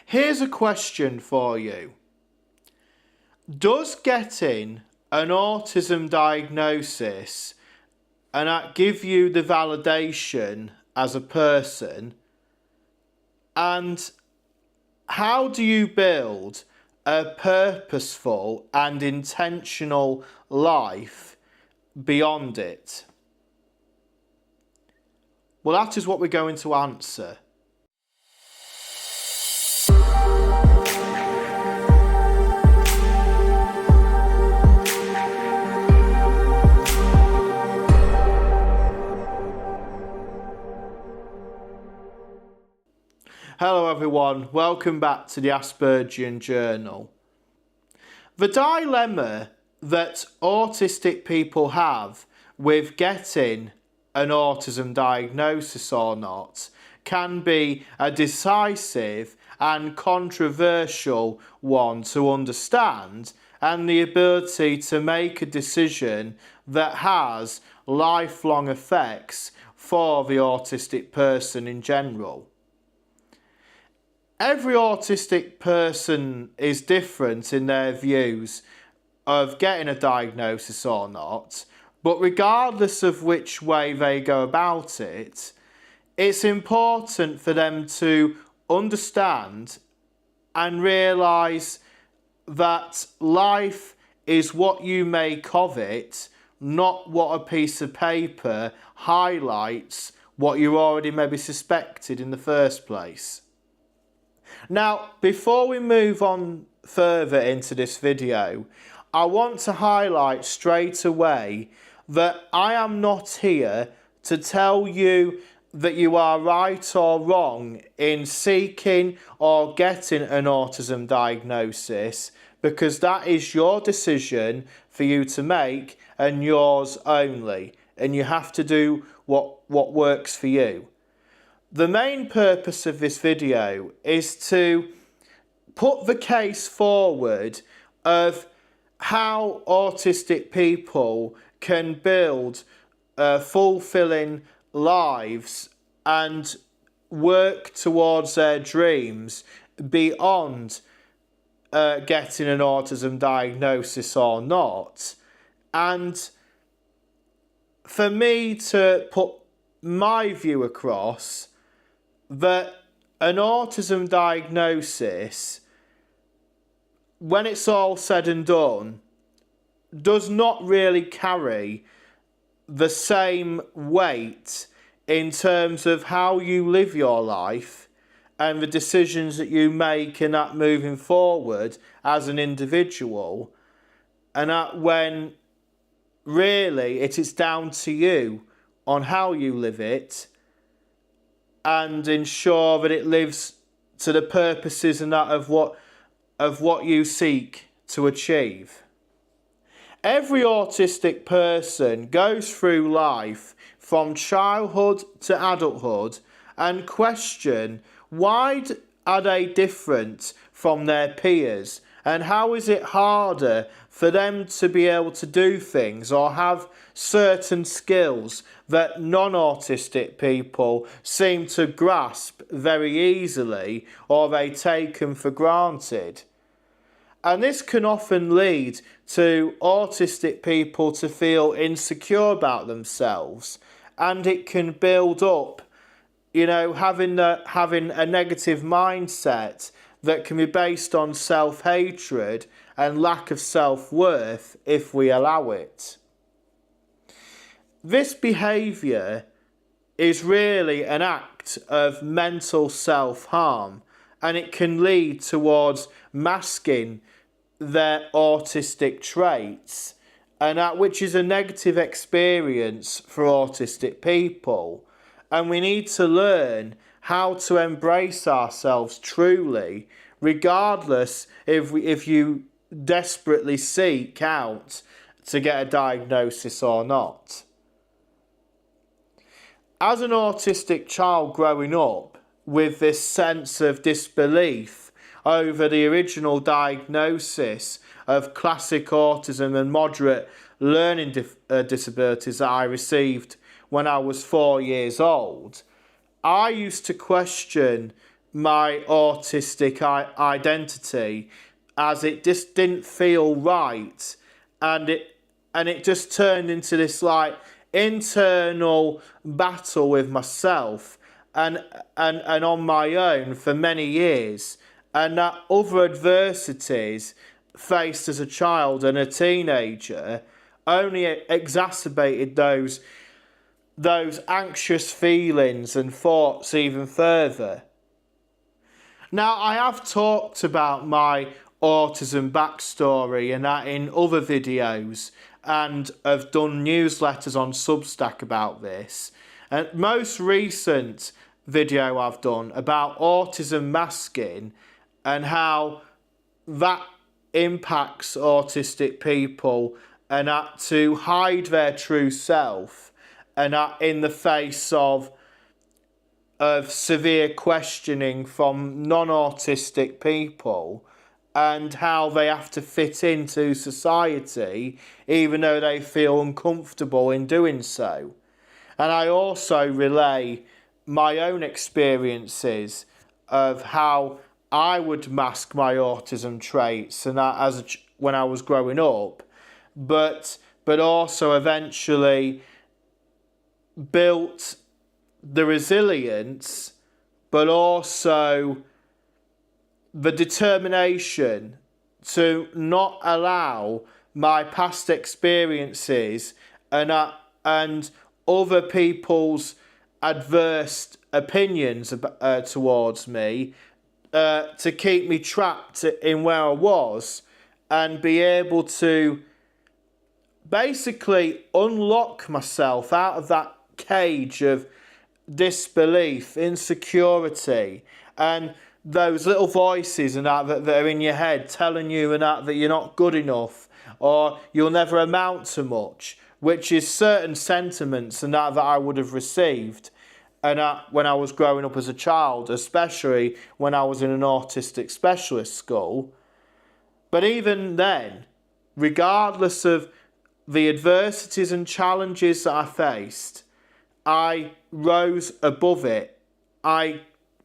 Here's a question for you. Does getting an autism diagnosis and that give you the validation as a person? And how do you build a purposeful and intentional life beyond it? Well, that is what we're going to answer. Hello everyone, welcome back to the Aspergian Journal. The dilemma that autistic people have with getting an autism diagnosis or not can be a decisive and controversial one to understand, and the ability to make a decision that has lifelong effects for the autistic person in general. Every autistic person is different in their views of getting a diagnosis or not, but regardless of which way they go about it, it's important for them to understand and realise that life is what you make of it, not what a piece of paper highlights what you already maybe suspected in the first place. Now, before we move on further into this video, I want to highlight straight away that I am not here to tell you that you are right or wrong in seeking or getting an autism diagnosis, because that is your decision for you to make and yours only, and you have to do what works for you. The main purpose of this video is to put the case forward of how autistic people can build fulfilling lives and work towards their dreams beyond getting an autism diagnosis or not. And for me to put my view across, that an autism diagnosis, when it's all said and done, does not really carry the same weight in terms of how you live your life and the decisions that you make in that moving forward as an individual, and that when really it is down to you on how you live it and ensure that it lives to the purposes and that of what you seek to achieve. Every autistic person goes through life from childhood to adulthood and question why are they different from their peers, and how is it harder for them to be able to do things or have certain skills that non-autistic people seem to grasp very easily or they take them for granted. And this can often lead to autistic people to feel insecure about themselves, and it can build up, having a negative mindset that can be based on self-hatred and lack of self-worth if we allow it. This behaviour is really an act of mental self-harm, and it can lead towards masking their autistic traits, and that which is a negative experience for autistic people. And we need to learn how to embrace ourselves truly, regardless if you desperately seek out to get a diagnosis or not. As an autistic child growing up with this sense of disbelief over the original diagnosis of classic autism and moderate learning disabilities that I received when I was 4 years old, I used to question my autistic identity, as it just didn't feel right, and it just turned into this like internal battle with myself and on my own for many years, and that other adversities faced as a child and a teenager only exacerbated those anxious feelings and thoughts even further. Now, I have talked about my autism backstory and that in other videos, and have done newsletters on Substack about this. And most recent video I've done about autism masking and how that impacts autistic people, and that to hide their true self, and that in the face of severe questioning from non-autistic people, and how they have to fit into society even though they feel uncomfortable in doing so. And I also relay my own experiences of how I would mask my autism traits and that when I was growing up, but also eventually built the resilience, but also the determination to not allow my past experiences and other people's adverse opinions towards me to keep me trapped in where I was, and be able to basically unlock myself out of that cage of disbelief, insecurity, and those little voices and that are in your head telling you and that you're not good enough or you'll never amount to much, which is certain sentiments and that I would have received and when I was growing up as a child, especially when I was in an autistic specialist school. But even then, regardless of the adversities and challenges that I faced, I rose above it. I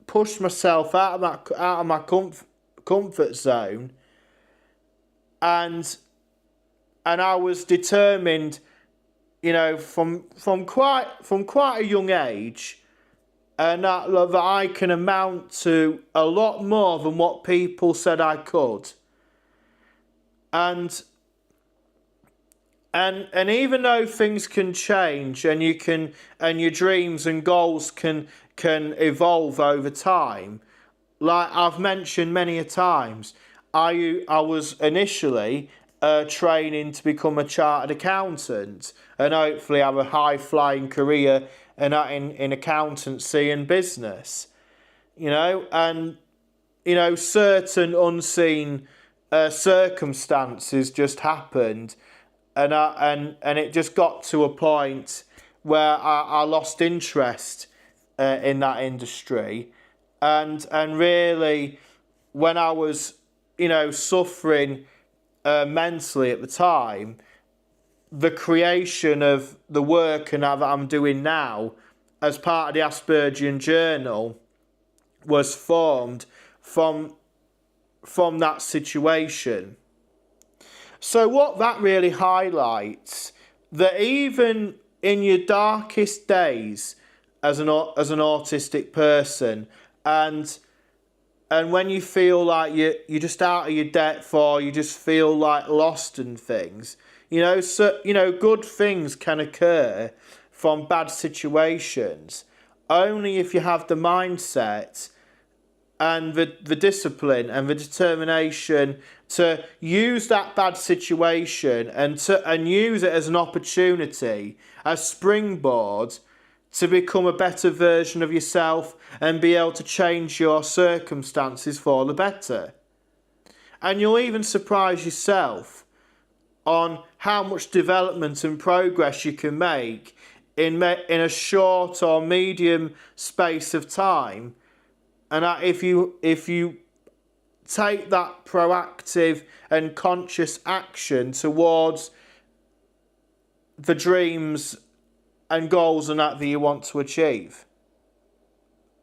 pushed myself out of my comfort zone, and I was determined, from quite a young age, and that I can amount to a lot more than what people said I could. And even though things can change and your dreams and goals can evolve over time, like I've mentioned many a times, I was initially training to become a chartered accountant and hopefully have a high flying career in accountancy and business, and certain unseen circumstances just happened. And it just got to a point where I lost interest in that industry, and really when I was suffering mentally at the time, the creation of the work and that I'm doing now as part of the Aspergian Journal was formed from that situation. So what that really highlights, that even in your darkest days as an autistic person, and when you feel like you're just out of your depth, or you just feel like lost and things, good things can occur from bad situations only if you have the mindset and the discipline and the determination to use that bad situation and use it as an opportunity, a springboard to become a better version of yourself and be able to change your circumstances for the better. And you'll even surprise yourself on how much development and progress you can make in a short or medium space of time. And if you take that proactive and conscious action towards the dreams and goals and that you want to achieve.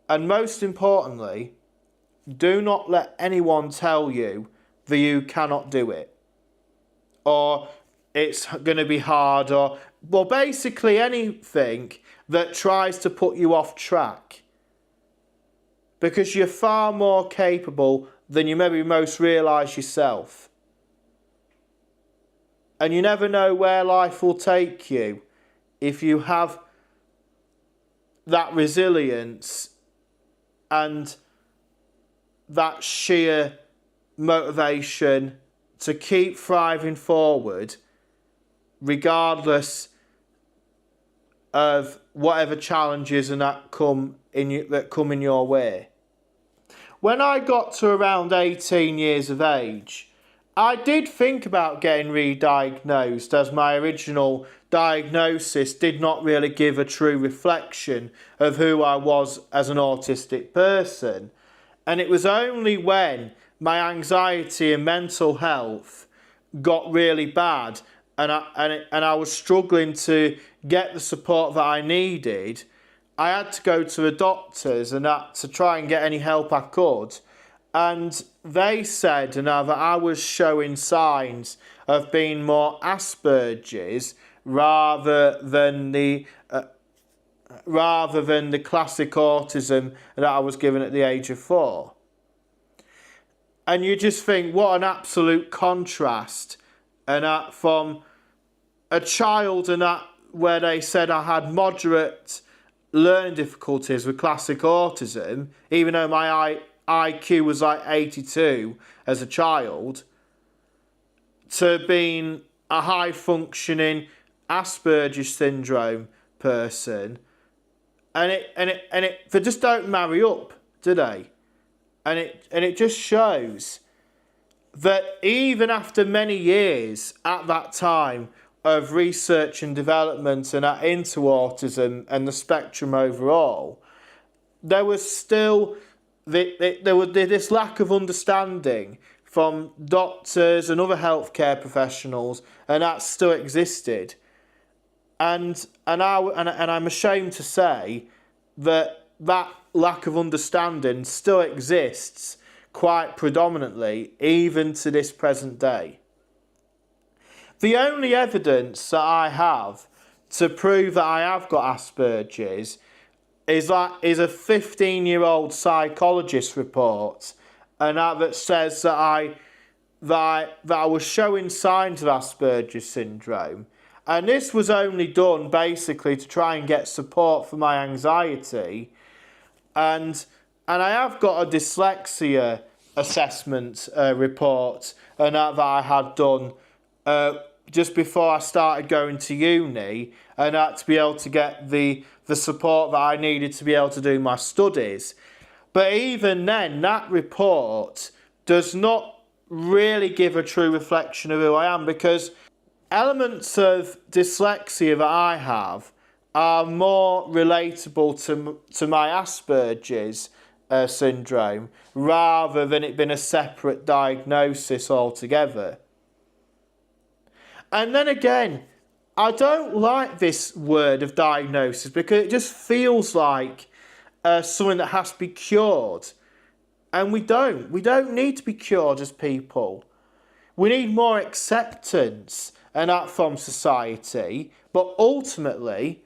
And most importantly, do not let anyone tell you that you cannot do it, or it's going to be hard, or, well, basically anything that tries to put you off track. Because you're far more capable than you maybe most realise yourself. And you never know where life will take you if you have that resilience and that sheer motivation to keep thriving forward regardless of whatever challenges and that come in your way. When I got to around 18 years of age, I did think about getting re-diagnosed, as my original diagnosis did not really give a true reflection of who I was as an autistic person. And it was only when my anxiety and mental health got really bad and I was struggling to get the support that I needed, I had to go to the doctors and that to try and get any help I could. And they said that I was showing signs of being more Asperger's rather than the classic autism that I was given at the age of 4. And you just think, what an absolute contrast, and that from a child and that where they said I had moderate learning difficulties with classic autism, even though my IQ was like 82 as a child, to being a high functioning Asperger's syndrome person, and they just don't marry up, do they? And it just shows that even after many years at that time of research and development and into autism and the spectrum overall, there was still this lack of understanding from doctors and other healthcare professionals, and that still existed. And I'm ashamed to say that lack of understanding still exists quite predominantly, even to this present day. The only evidence that I have to prove that I have got Asperger's is a 15-year-old psychologist report, and that says that I was showing signs of Asperger's syndrome. And this was only done basically to try and get support for my anxiety. And I have got a dyslexia assessment report and that I had done just before I started going to uni, and that to be able to get the support that I needed to be able to do my studies. But even then, that report does not really give a true reflection of who I am, because elements of dyslexia that I have are more relatable to my Asperger's syndrome, rather than it being a separate diagnosis altogether. And then again, I don't like this word of diagnosis, because it just feels like something that has to be cured. And we don't need to be cured as people. We need more acceptance and that from society, but ultimately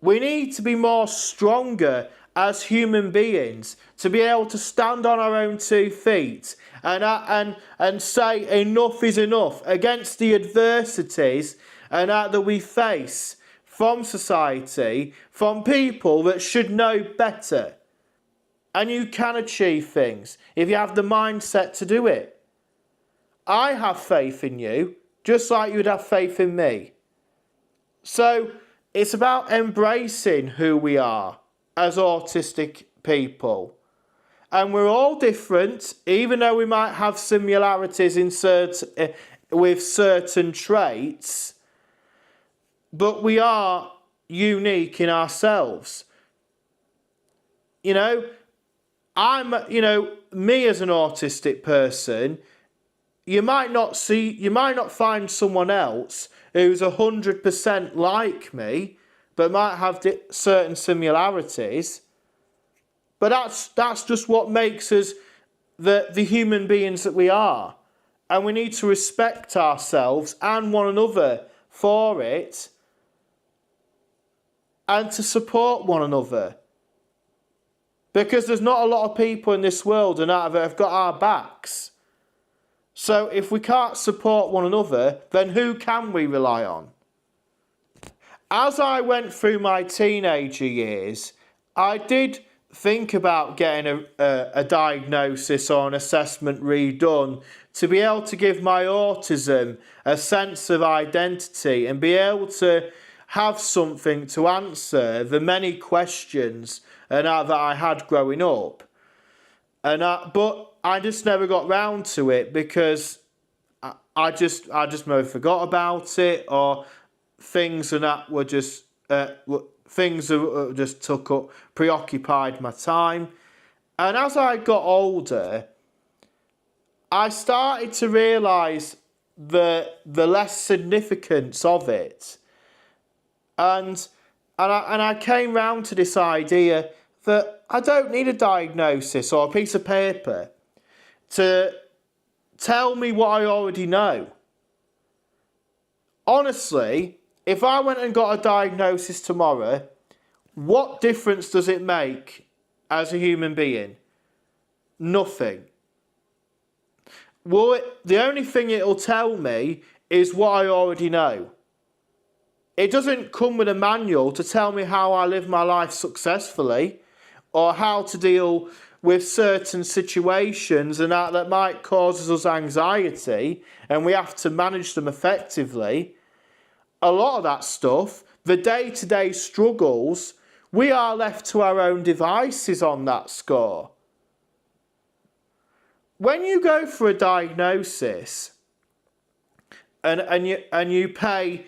we need to be more stronger as human beings to be able to stand on our own 2 feet and say enough is enough against the adversities and that we face from society, from people that should know better. And you can achieve things if you have the mindset to do it. I have faith in you, just like you would have faith in me. So it's about embracing who we are as autistic people. And we're all different, even though we might have similarities with certain traits, but we are unique in ourselves. Me as an autistic person, you might not find someone else who's 100% like me, but might have certain similarities. But that's just what makes us the human beings that we are. And we need to respect ourselves and one another for it, and to support one another. Because there's not a lot of people in this world that have got our backs. So if we can't support one another, then who can we rely on? As I went through my teenager years, I did think about getting a diagnosis or an assessment redone to be able to give my autism a sense of identity and be able to have something to answer the many questions that I had growing up. But I just never got round to it because I just maybe forgot about it, or things and that were just things that just preoccupied my time. And as I got older, I started to realise the less significance of it, and I came round to this idea that I don't need a diagnosis or a piece of paper to tell me what I already know. Honestly, if I went and got a diagnosis tomorrow, what difference does it make as a human being? Nothing. Well, the only thing it'll tell me is what I already know. It doesn't come with a manual to tell me how I live my life successfully, or how to deal with certain situations and that might cause us anxiety, and we have to manage them effectively. A lot of that stuff, the day-to-day struggles, we are left to our own devices on that score. When you go for a diagnosis and you pay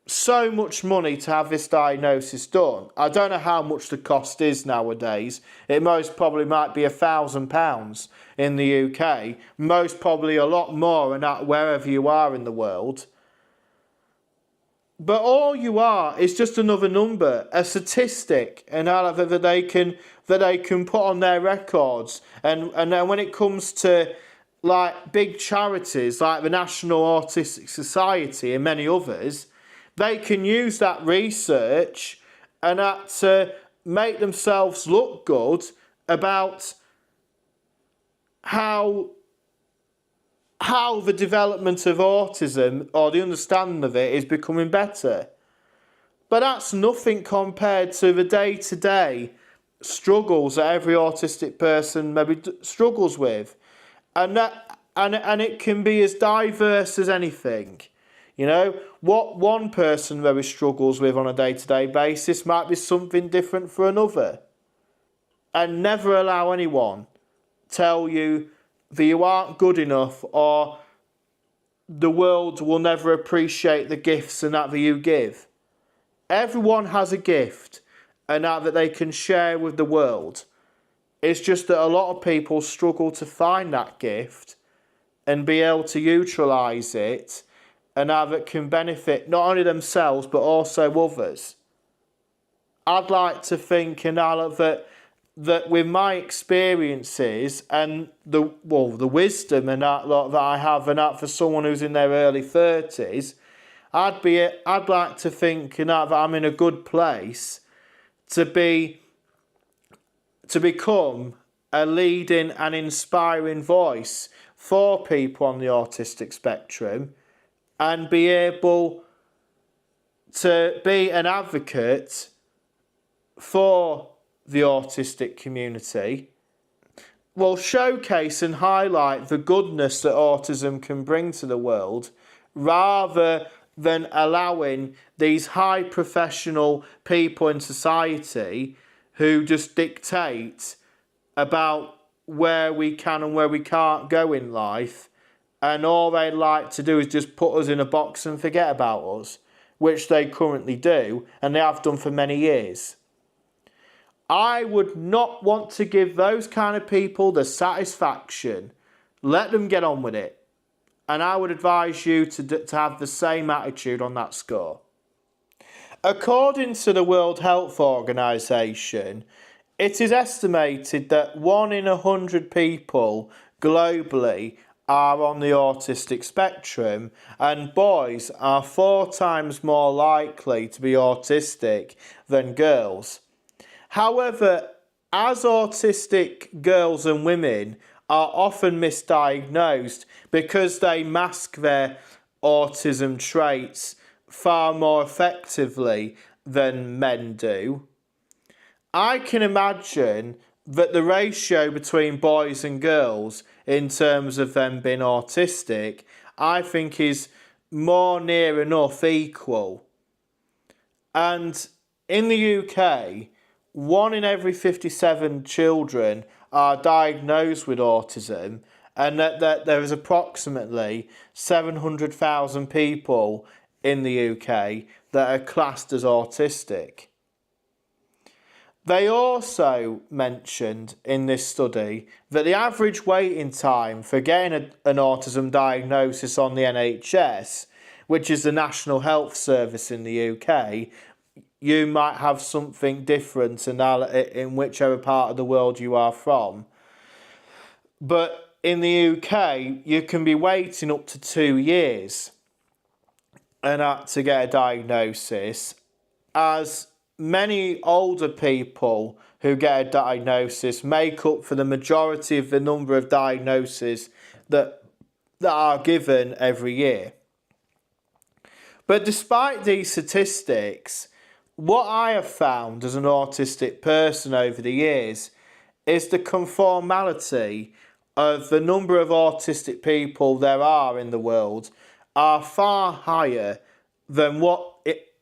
so much money to have this diagnosis done, I don't know how much the cost is nowadays. It most probably might be £1,000 in the UK, most probably a lot more and that wherever you are in the world. But all you are is just another number, a statistic, and that they can put on their records. And then when it comes to like big charities like the National Autistic Society and many others, they can use that research and that to make themselves look good about how the development of autism or the understanding of it is becoming better. But that's nothing compared to the day-to-day struggles that every autistic person maybe struggles with. And it can be as diverse as anything. You know, what one person maybe struggles with on a day-to-day basis might be something different for another. And never allow anyone tell you that you aren't good enough, or the world will never appreciate the gifts and that you give. Everyone has a gift and that they can share with the world. It's just that a lot of people struggle to find that gift and be able to utilise it, and how it can benefit not only themselves but also others. I'd like to think that with my experiences and the wisdom and that I have, and that for someone who's in their early 30s, I'd like to think that I'm in a good place to become a leading and inspiring voice for people on the autistic spectrum, and be able to be an advocate for the autistic community, will showcase and highlight the goodness that autism can bring to the world, rather than allowing these high professional people in society who just dictate about where we can and where we can't go in life, and all they like to do is just put us in a box and forget about us, which they currently do, and they have done for many years. I would not want to give those kind of people the satisfaction. Let them get on with it. And I would advise you to have the same attitude on that score. According to the World Health Organization, It is estimated that 1 in 100 people globally are on the autistic spectrum, and boys are 4 times more likely to be autistic than girls. However, as autistic girls and women are often misdiagnosed because they mask their autism traits far more effectively than men do, I can imagine that the ratio between boys and girls in terms of them being autistic, I think is more near enough equal. And in the UK, 1 in every 57 children are diagnosed with autism, and that there is approximately 700,000 people in the UK that are classed as autistic. They also mentioned in this study that the average waiting time for getting an autism diagnosis on the NHS, which is the National Health Service in the UK, you might have something different in whichever part of the world you are from. But in the UK, you can be waiting up to 2 years to get a diagnosis, as many older people who get a diagnosis make up for the majority of the number of diagnoses that are given every year. But despite these statistics, what I have found as an autistic person over the years is the conformality of the number of autistic people there are in the world are far higher than what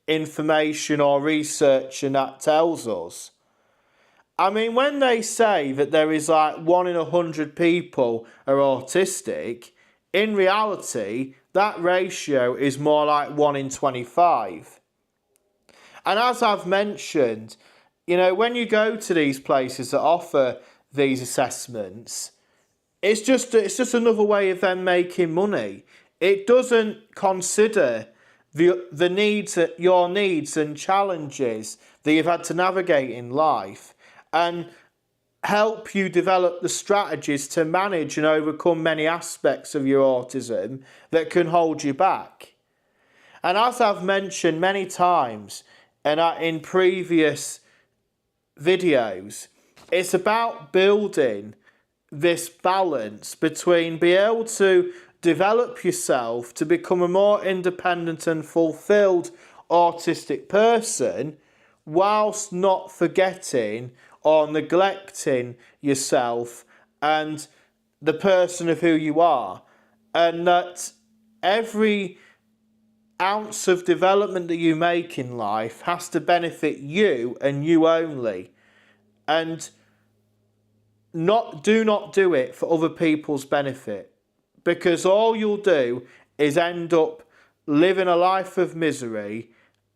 information or research and that tells us. I mean, when they say that there is like 1 in 100 people are autistic, in reality, that ratio is more like 1 in 25. And as I've mentioned, when you go to these places that offer these assessments, it's just another way of them making money. It doesn't consider the needs, your needs and challenges that you've had to navigate in life, and help you develop the strategies to manage and overcome many aspects of your autism that can hold you back. And as I've mentioned many times and in previous videos, it's about building this balance between being able to develop yourself to become a more independent and fulfilled autistic person, whilst not forgetting or neglecting yourself and the person of who you are. And that every ounce of development that you make in life has to benefit you and you only. And do not do it for other people's benefit, because all you'll do is end up living a life of misery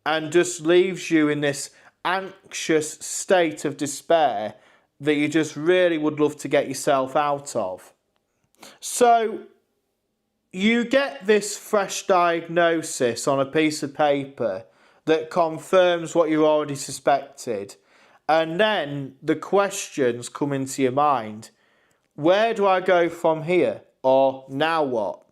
and just leaves you in this anxious state of despair that you just really would love to get yourself out of. So you get this fresh diagnosis on a piece of paper that confirms what you already suspected, and then the questions come into your mind. Where do I go from here? Or now what?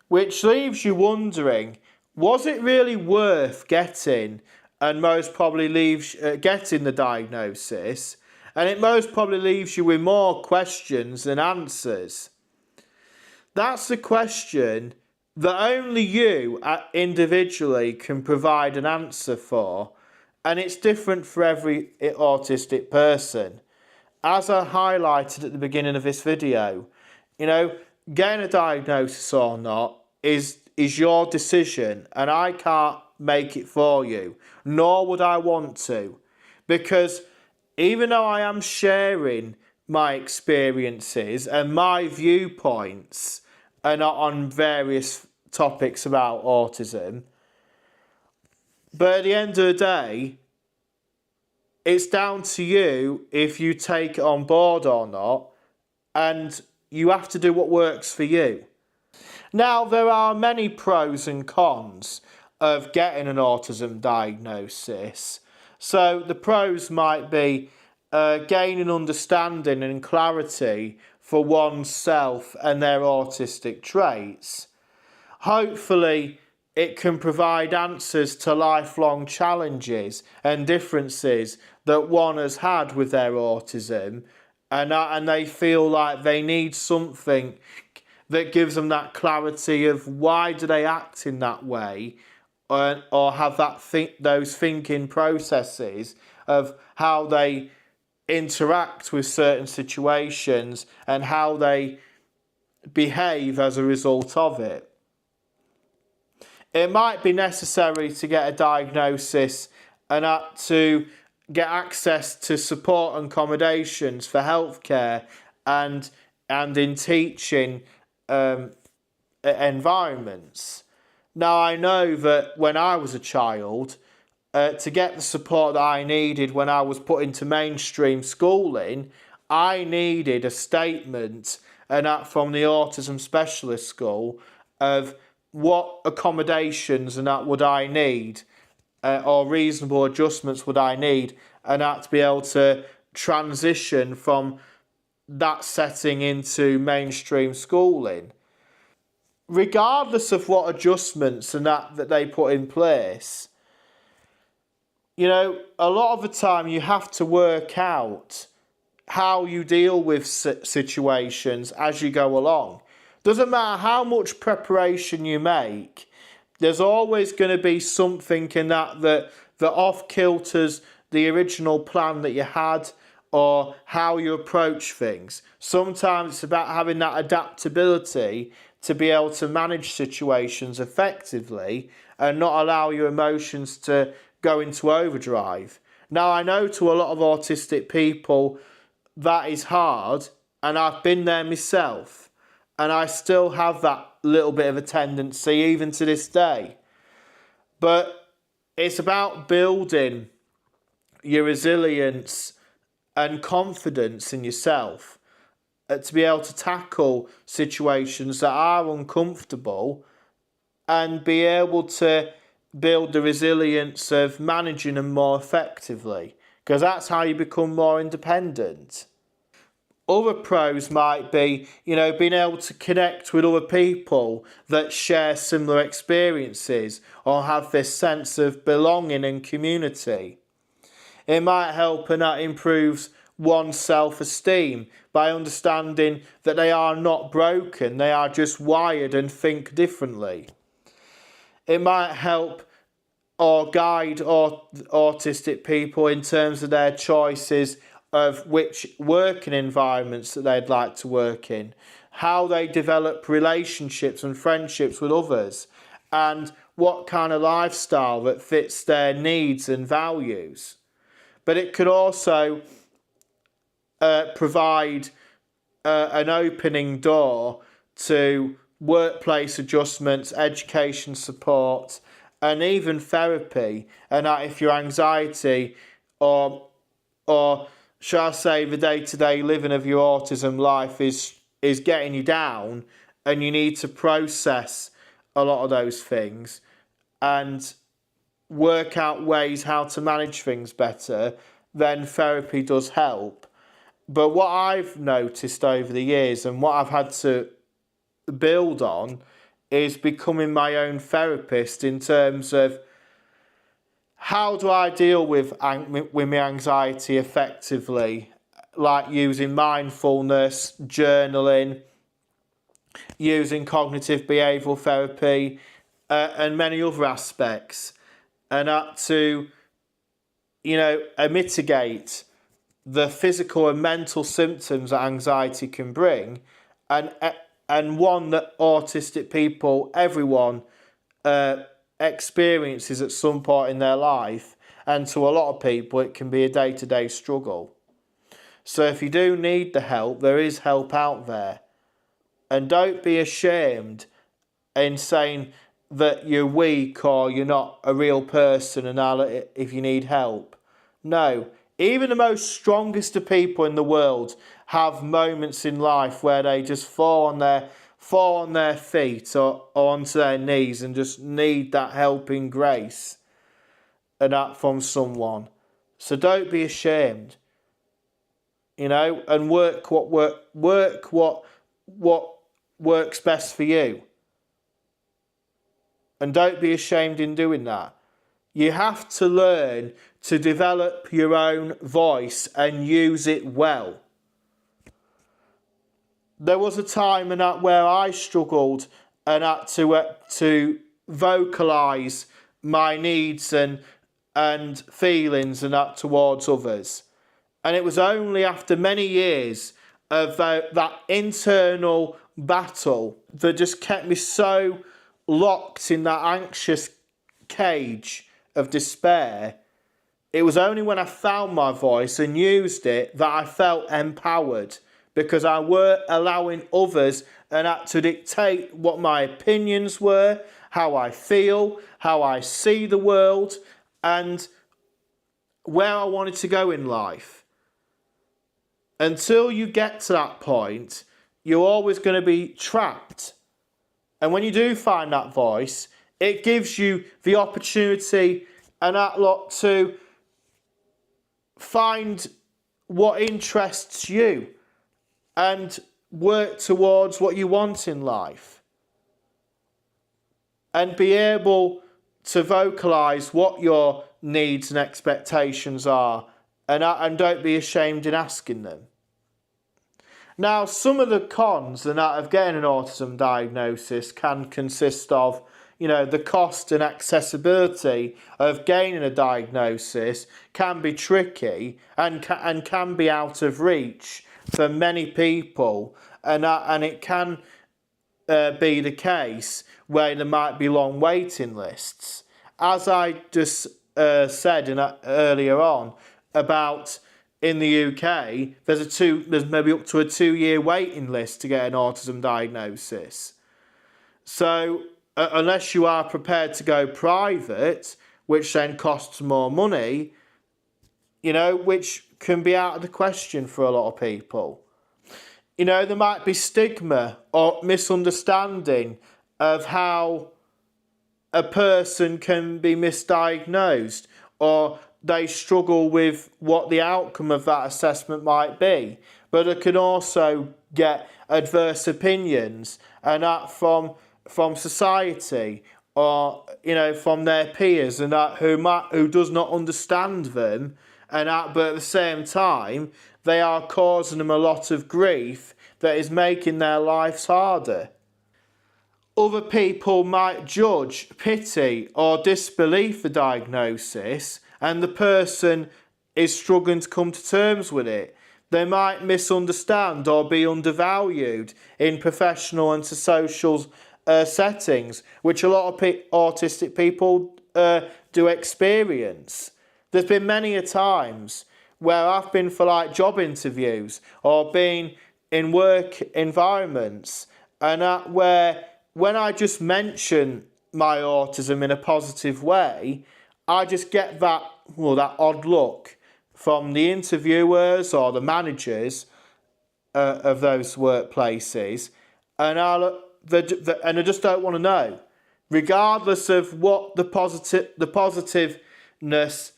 Which leaves you wondering, was it really worth getting, and most probably leaves getting the diagnosis, and it most probably leaves you with more questions than answers? That's the question that only you individually can provide an answer for, and it's different for every autistic person. As I highlighted at the beginning of this video, getting a diagnosis or not is your decision, and I can't make it for you, nor would I want to, because even though I am sharing my experiences and my viewpoints and on various topics about autism, but at the end of the day, it's down to you if you take it on board or not, and you have to do what works for you. Now, there are many pros and cons of getting an autism diagnosis. So the pros might be gaining understanding and clarity for oneself and their autistic traits. Hopefully, it can provide answers to lifelong challenges and differences that one has had with their autism, and they feel like they need something that gives them that clarity of why do they act in that way, or have those thinking processes of how they interact with certain situations and how they behave as a result of it. It might be necessary to get a diagnosis and to get access to support and accommodations for healthcare and in teaching environments. Now, I know that when I was a child, to get the support that I needed when I was put into mainstream schooling, I needed a statement from the autism specialist school of what accommodations and that would I need, or reasonable adjustments would I need, and that to be able to transition from that setting into mainstream schooling. Regardless of what adjustments and that they put in place, a lot of the time you have to work out how you deal with situations as you go along. Doesn't matter how much preparation you make, there's always going to be something in that off-kilters the original plan that you had or how you approach things. Sometimes it's about having that adaptability to be able to manage situations effectively and not allow your emotions to go into overdrive. Now, I know to a lot of autistic people that is hard, and I've been there myself, and I still have that little bit of a tendency even to this day. But it's about building your resilience and confidence in yourself to be able to tackle situations that are uncomfortable and be able to build the resilience of managing them more effectively, because that's how you become more independent. Other pros might be, being able to connect with other people that share similar experiences or have this sense of belonging and community. It might help and that improves one's self-esteem by understanding that they are not broken, they are just wired and think differently. It might help or guide autistic people in terms of their choices of which working environments that they'd like to work in, how they develop relationships and friendships with others, and what kind of lifestyle that fits their needs and values. But it could also provide an opening door to workplace adjustments, education support, and even therapy. And that if your anxiety or shall I say the day-to-day living of your autism life is getting you down, and you need to process a lot of those things and work out ways how to manage things better, then therapy does help. But what I've noticed over the years and what I've had to build on is becoming my own therapist in terms of how do I deal with my anxiety effectively, like using mindfulness, journaling, using cognitive behavioural therapy, and many other aspects, and that to mitigate the physical and mental symptoms that anxiety can bring, and one that autistic people, everyone, experiences at some point in their life, and to a lot of people it can be a day-to-day struggle. So if you do need the help, there is help out there, and don't be ashamed in saying that you're weak or you're not a real person and if you need help. No, even the most strongest of people in the world have moments in life where they just fall on their feet or onto their knees and just need that helping grace and that from someone. So don't be ashamed. and work what works best for you. And don't be ashamed in doing that. You have to learn to develop your own voice and use it well. There was a time where I struggled and had to vocalise my needs and feelings and that towards others. And it was only after many years of that internal battle that just kept me so locked in that anxious cage of despair. It was only when I found my voice and used it that I felt empowered, because I weren't allowing others and had to dictate what my opinions were, how I feel, how I see the world, and where I wanted to go in life. Until you get to that point, you're always going to be trapped. And when you do find that voice, it gives you the opportunity and that lot to find what interests you and work towards what you want in life. And be able to vocalise what your needs and expectations are, and don't be ashamed in asking them. Now, some of the cons of getting an autism diagnosis can consist of, the cost and accessibility of gaining a diagnosis can be tricky and can be out of reach for many people, and it can be the case where there might be long waiting lists. As I just said earlier on about in the UK, there's maybe up to a 2-year waiting list to get an autism diagnosis. So unless you are prepared to go private, which then costs more money, which can be out of the question for a lot of people. There might be stigma or misunderstanding of how a person can be misdiagnosed, or they struggle with what the outcome of that assessment might be. But they can also get adverse opinions, and that from society, or from their peers, and that who does not understand them, but at the same time they are causing them a lot of grief that is making their lives harder. Other people might judge, pity, or disbelieve the diagnosis, and the person is struggling to come to terms with it. They might misunderstand or be undervalued in professional and social settings, which a lot of autistic people do experience. There's been many a times where I've been for job interviews or been in work environments, and where when I just mention my autism in a positive way, I just get that odd look from the interviewers or the managers of those workplaces, and I just don't want to know, regardless of what the positiveness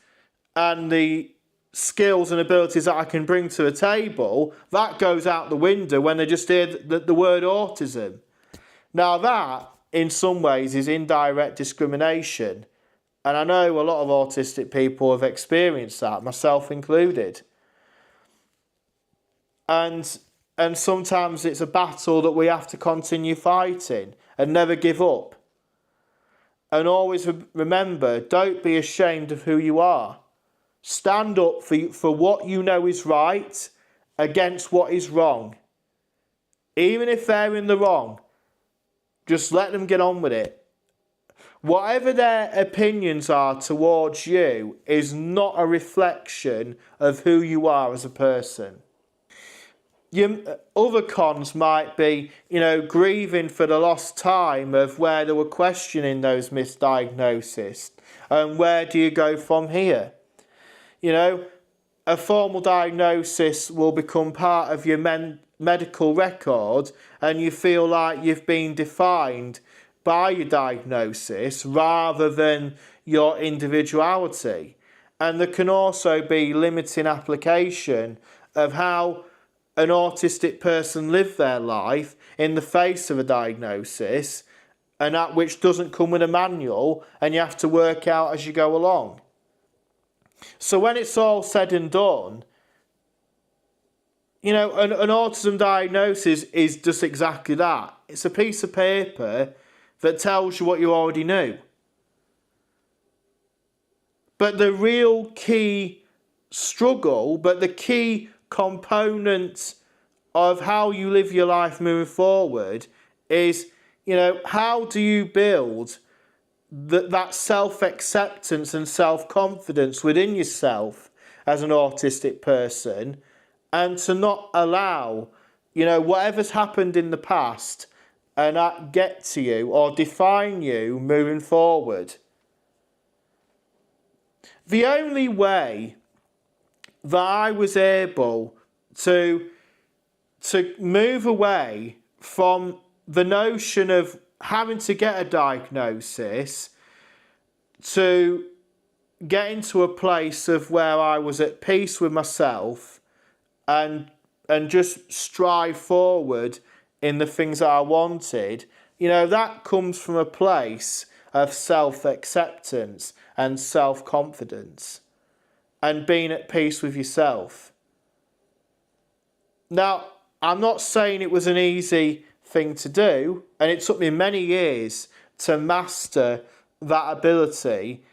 and the skills and abilities that I can bring to the table. That goes out the window when they just hear the word autism. Now that, in some ways, is indirect discrimination. And I know a lot of autistic people have experienced that, myself included. And sometimes it's a battle that we have to continue fighting and never give up. And always remember, don't be ashamed of who you are. Stand up for what you know is right against what is wrong. Even if they're in the wrong, just let them get on with it. Whatever their opinions are towards you is not a reflection of who you are as a person. Other cons might be, grieving for the lost time of where they were questioning those misdiagnoses, and where do you go from here? A formal diagnosis will become part of your medical record, and you feel like you've been defined by your diagnosis rather than your individuality. And there can also be limiting application of how an autistic person live their life in the face of a diagnosis, and that which doesn't come with a manual, and you have to work out as you go along. So when it's all said and done, you know, an autism diagnosis is just exactly that. It's a piece of paper that tells you what you already knew. But the real key struggle, but the key component of how you live your life moving forward is, you know, how do you build that self-acceptance and self-confidence within yourself as an autistic person, and to not allow, you know, whatever's happened in the past and that get to you or define you moving forward. The only way that I was able to move away from the notion of having to get a diagnosis to get into a place of where I was at peace with myself and just strive forward in the things that I wanted, you know, that comes from a place of self-acceptance and self-confidence and being at peace with yourself. Now, I'm not saying it was an easy thing to do, and it took me many years to master that ability,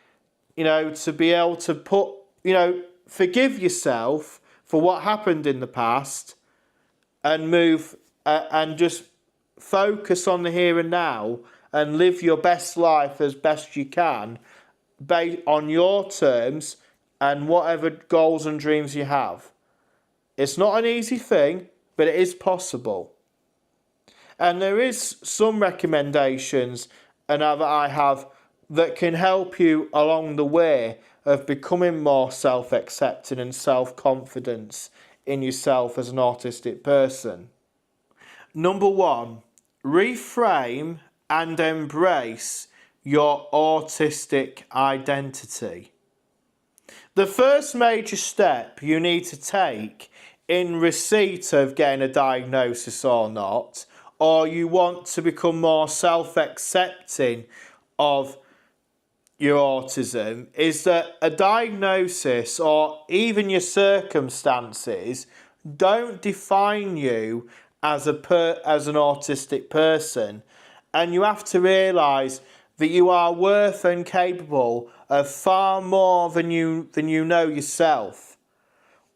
you know, to be able to put, you know, forgive yourself for what happened in the past and move and just focus on the here and now and live your best life as best you can based on your terms and whatever goals and dreams you have. It's not an easy thing, but it is possible. And there is some recommendations and that I have that can help you along the way of becoming more self-accepting and self-confidence in yourself as an autistic person. Number 1, reframe and embrace your autistic identity. The first major step you need to take in receipt of getting a diagnosis or not, or you want to become more self-accepting of your autism, is that a diagnosis or even your circumstances don't define you as an autistic person, and you have to realise that you are worth and capable of far more than you know yourself.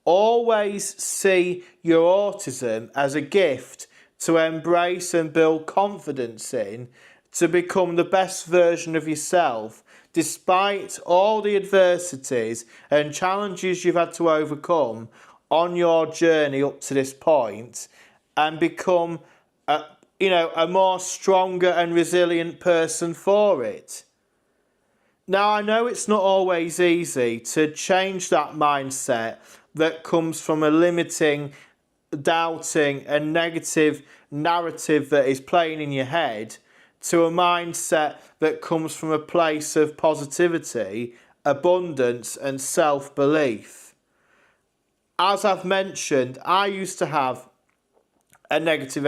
Always see your autism as a gift to embrace and build confidence in, to become the best version of yourself, despite all the adversities and challenges you've had to overcome on your journey up to this point, and become a more stronger and resilient person for it. Now, I know it's not always easy to change that mindset that comes from a limiting, doubting and negative narrative that is playing in your head to a mindset that comes from a place of positivity, abundance and self-belief. As I've mentioned, I used to have a negative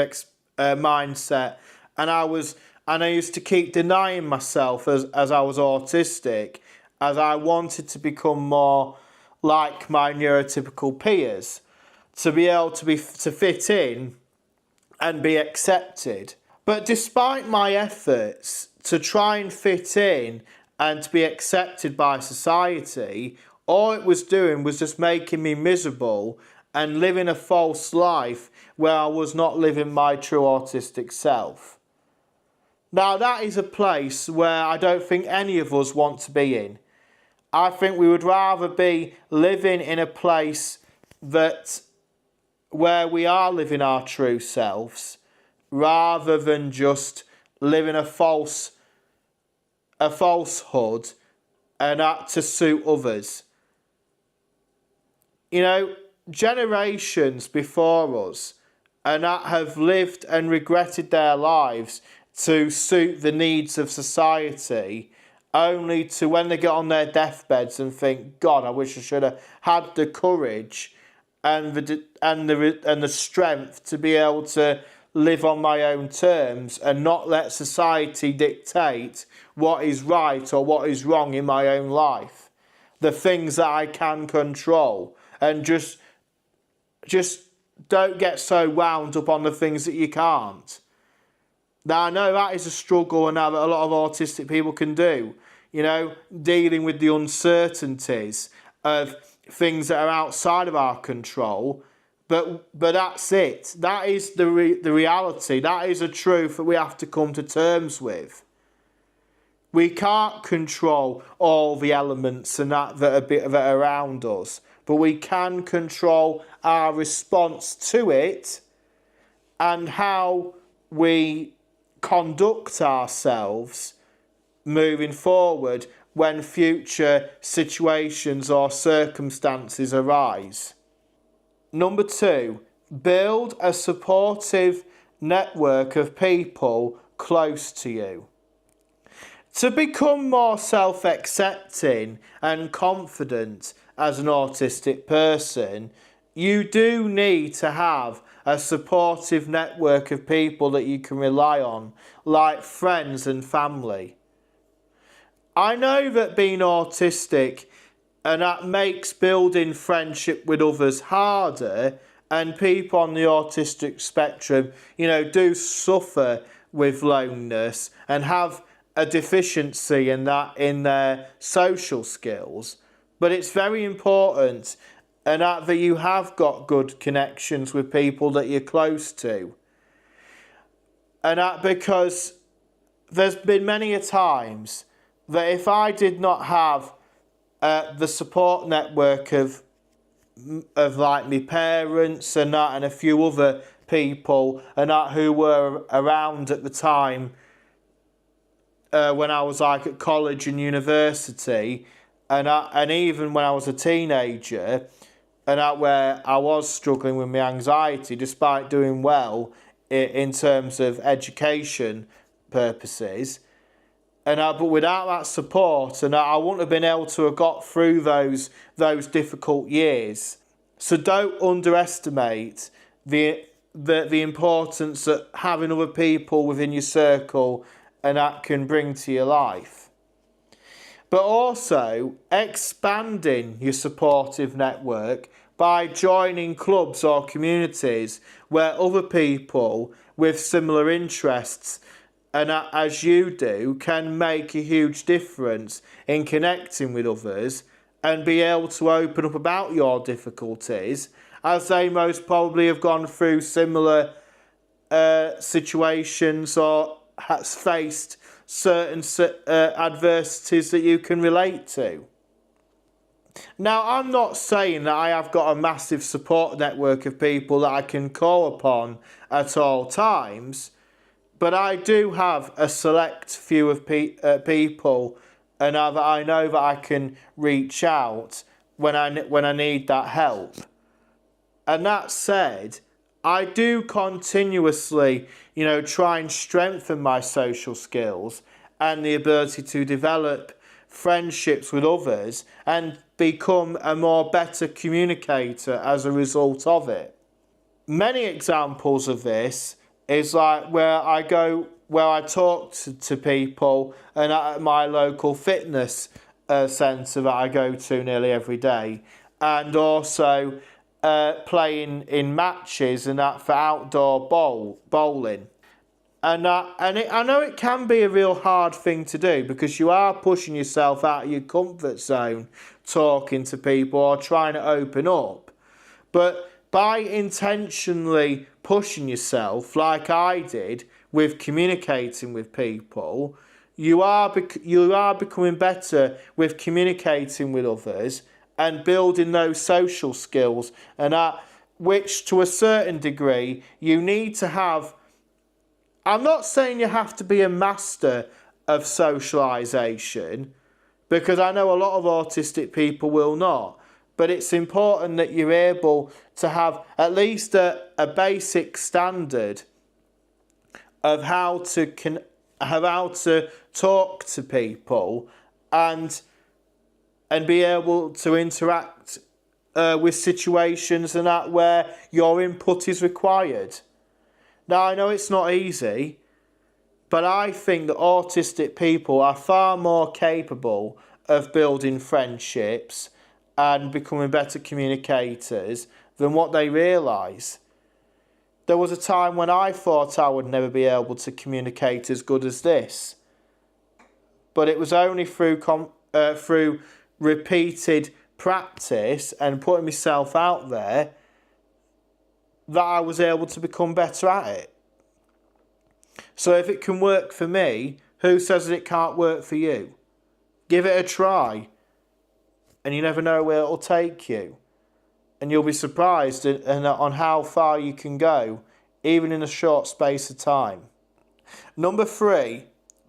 mindset, and I used to keep denying myself as I was autistic, as I wanted to become more like my neurotypical peers, to be able to fit in and be accepted. But despite my efforts to try and fit in and to be accepted by society, all it was doing was just making me miserable and living a false life where I was not living my true autistic self. Now, that is a place where I don't think any of us want to be in. I think we would rather be living in a place where we are living our true selves, rather than just living a falsehood and act to suit others. You know, generations before us and that have lived and regretted their lives to suit the needs of society, only to, when they get on their deathbeds and think, God, I wish I should have had the courage and the strength to be able to live on my own terms and not let society dictate what is right or what is wrong in my own life. The things that I can control, and just don't get so wound up on the things that you can't. Now, I know that is a struggle and that a lot of autistic people can do, dealing with the uncertainties of things that are outside of our control. But that's it. That is the reality. That is a truth that we have to come to terms with. We can't control all the elements and that are around us, but we can control our response to it and how we conduct ourselves moving forward when future situations or circumstances arise. Number 2, build a supportive network of people close to you. To become more self-accepting and confident as an autistic person, you do need to have a supportive network of people that you can rely on, like friends and family. I know that being autistic and that makes building friendship with others harder, and people on the autistic spectrum, do suffer with loneliness and have a deficiency in their social skills. But it's very important and that you have got good connections with people that you're close to. And that because there's been many a times that if I did not have the support network of like my parents and that, and a few other people and that who were around at the time when I was like at college and university, and even when I was a teenager, and that where I was struggling with my anxiety despite doing well in terms of education purposes. But without that support, I wouldn't have been able to have got through those difficult years. So don't underestimate the importance that having other people within your circle and that can bring to your life. But also expanding your supportive network by joining clubs or communities where other people with similar interests and as you do can make a huge difference in connecting with others and be able to open up about your difficulties, as they most probably have gone through similar situations or has faced certain adversities that you can relate to. Now, I'm not saying that I have got a massive support network of people that I can call upon at all times, but I do have a select few of people and that I know that I can reach out when I need that help. And that said, I do continuously, try and strengthen my social skills and the ability to develop friendships with others and become a more better communicator as a result of it. Many examples of this is like where I talk to people and at my local fitness centre that I go to nearly every day, and also playing in matches and that for outdoor bowling. I know it can be a real hard thing to do because you are pushing yourself out of your comfort zone, talking to people or trying to open up. But by intentionally pushing yourself, like I did, with communicating with people, you are becoming better with communicating with others and building those social skills, and that which to a certain degree you need to have. I'm not saying you have to be a master of socialisation, because I know a lot of autistic people will not, but it's important that you're able to have at least a basic standard of how to talk to people and be able to interact with situations and that where your input is required. Now, I know it's not easy, but I think that autistic people are far more capable of building friendships and becoming better communicators than what they realise. There was a time when I thought I would never be able to communicate as good as this. But it was only through repeated practice and putting myself out there that I was able to become better at it. So if it can work for me, who says that it can't work for you? Give it a try. And you never know where it'll take you. And you'll be surprised on how far you can go, even in a short space of time. Number 3,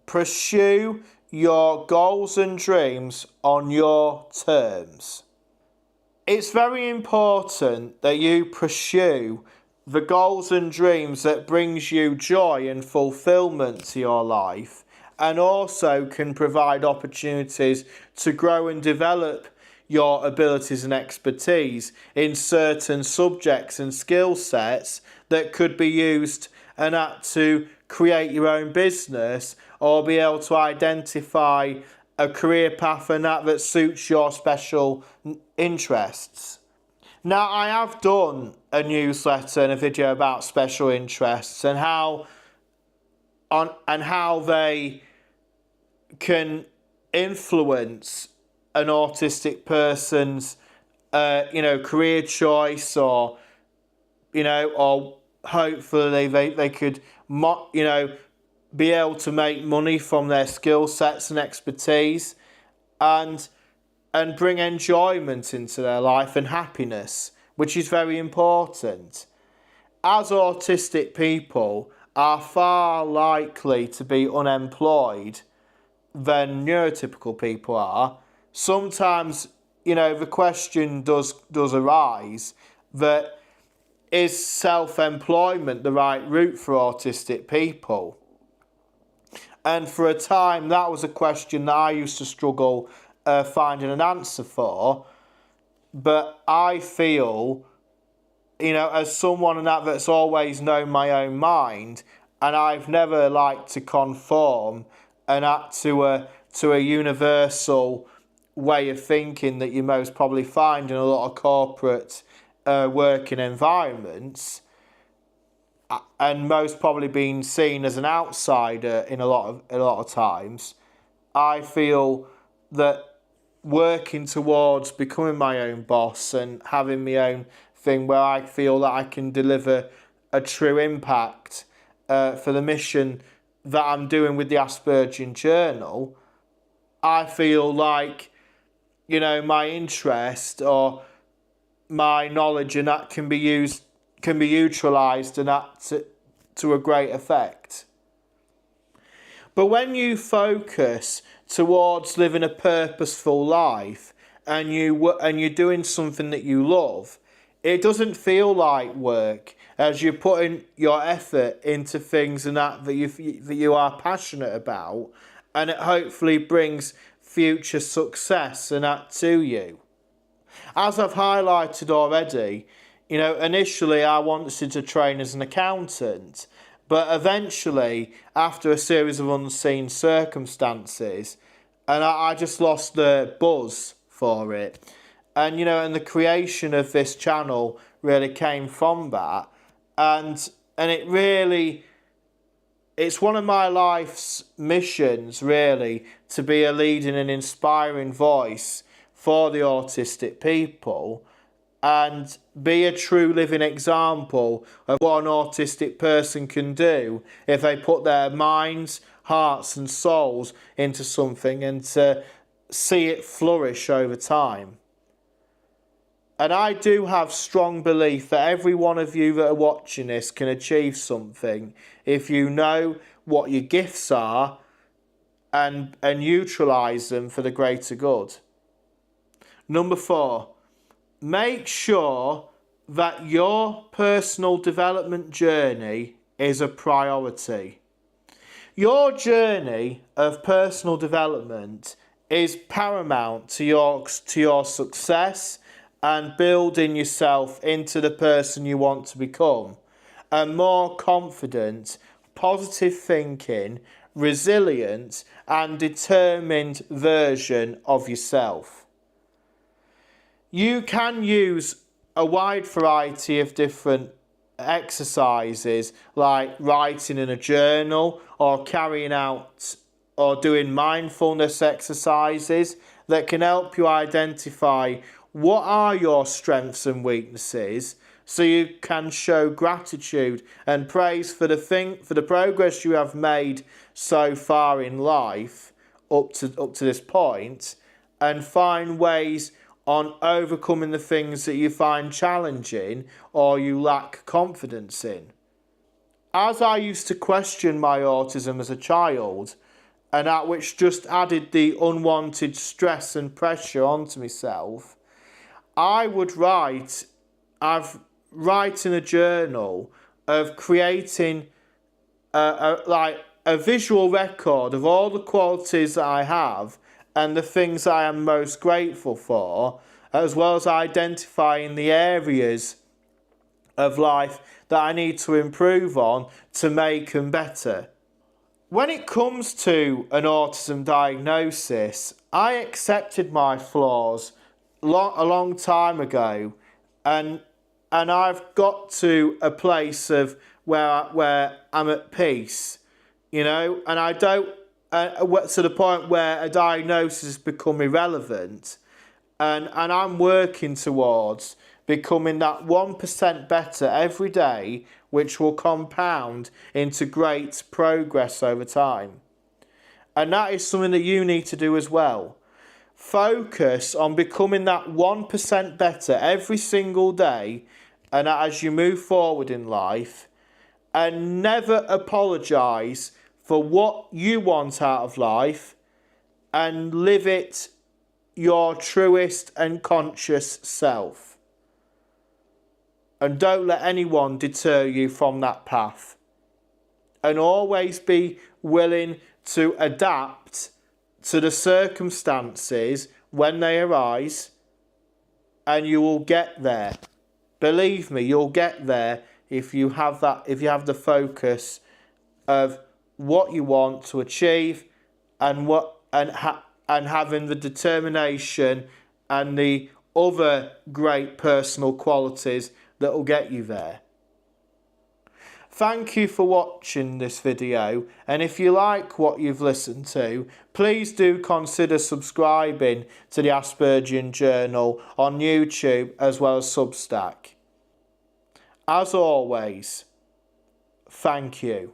pursue your goals and dreams on your terms. It's very important that you pursue the goals and dreams that brings you joy and fulfillment to your life, and also can provide opportunities to grow and develop your abilities and expertise in certain subjects and skill sets that could be used and to create your own business, or be able to identify a career path and that suits your special interests. Now, I have done a newsletter and a video about special interests and how they can influence an autistic person's career choice, or hopefully they could be able to make money from their skill sets and expertise, and bring enjoyment into their life and happiness, which is very important. As autistic people are far likely to be unemployed than neurotypical people are, sometimes, the question does arise that is self-employment the right route for autistic people? And for a time, that was a question that I used to struggle finding an answer for. But I feel, as someone that's always known my own mind, and I've never liked to conform and act to a universal way of thinking that you most probably find in a lot of corporate working environments, and most probably being seen as an outsider in a lot of times. I feel that working towards becoming my own boss and having my own thing where I feel that I can deliver a true impact for the mission that I'm doing with the Aspergian Journal, I feel like, my interest or my knowledge and that can be utilised and that to a great effect. But when you focus towards living a purposeful life and you're doing something that you love, it doesn't feel like work, as you're putting your effort into things and that you are passionate about, and it hopefully brings future success and that to you. As I've highlighted already, initially I wanted to train as an accountant, but eventually, after a series of unseen circumstances, and I just lost the buzz for it. And, and the creation of this channel really came from that. And it's one of my life's missions, really, to be a leading and inspiring voice for the autistic people, and be a true living example of what an autistic person can do if they put their minds, hearts and souls into something, and to see it flourish over time. And I do have strong belief that every one of you that are watching this can achieve something if you know what your gifts are and utilise them for the greater good. Number 4, make sure that your personal development journey is a priority. Your journey of personal development is paramount to your success and building yourself into the person you want to become. A more confident, positive thinking, resilient and determined version of yourself. You can use a wide variety of different exercises like writing in a journal or carrying out or doing mindfulness exercises that can help you identify what are your strengths and weaknesses, so you can show gratitude and praise for the progress you have made so far in life up to this point, and find ways on overcoming the things that you find challenging or you lack confidence in. As I used to question my autism as a child, and that which just added the unwanted stress and pressure onto myself, I would write in a journal of creating a visual record of all the qualities that I have and the things I am most grateful for, as well as identifying the areas of life that I need to improve on to make them better. When it comes to an autism diagnosis, I accepted my flaws a long time ago, and I've got to a place of where I'm at peace, and I don't to the point where a diagnosis has become irrelevant, and I'm working towards becoming that 1% better every day, which will compound into great progress over time. And that is something that you need to do as well. Focus on becoming that 1% better every single day, and as you move forward in life, and never apologise for what you want out of life, and live it your truest and conscious self. And don't let anyone deter you from that path. And always be willing to adapt to the circumstances when they arise, and you will get there. Believe me, you'll get there if you have the focus of what you want to achieve, and having the determination and the other great personal qualities that will get you there. Thank you for watching this video, and if you like what you've listened to, please do consider subscribing to the Aspergian Journal on YouTube as well as Substack. As always, thank you.